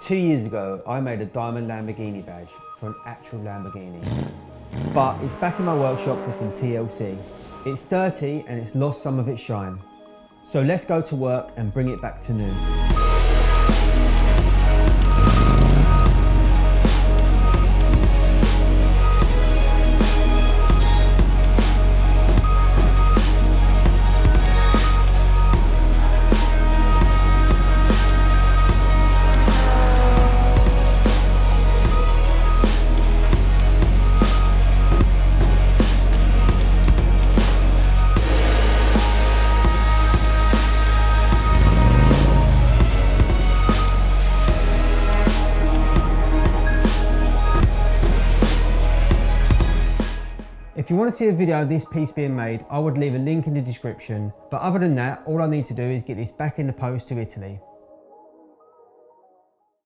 2 years ago, I made a diamond Lamborghini badge for an actual Lamborghini. But it's back in my workshop for some TLC. It's dirty and it's lost some of its shine. So let's go to work and bring it back to new. If you want to see a video of this piece being made, I would leave a link in the description. But other than that, all I need to do is get this back in the post to Italy.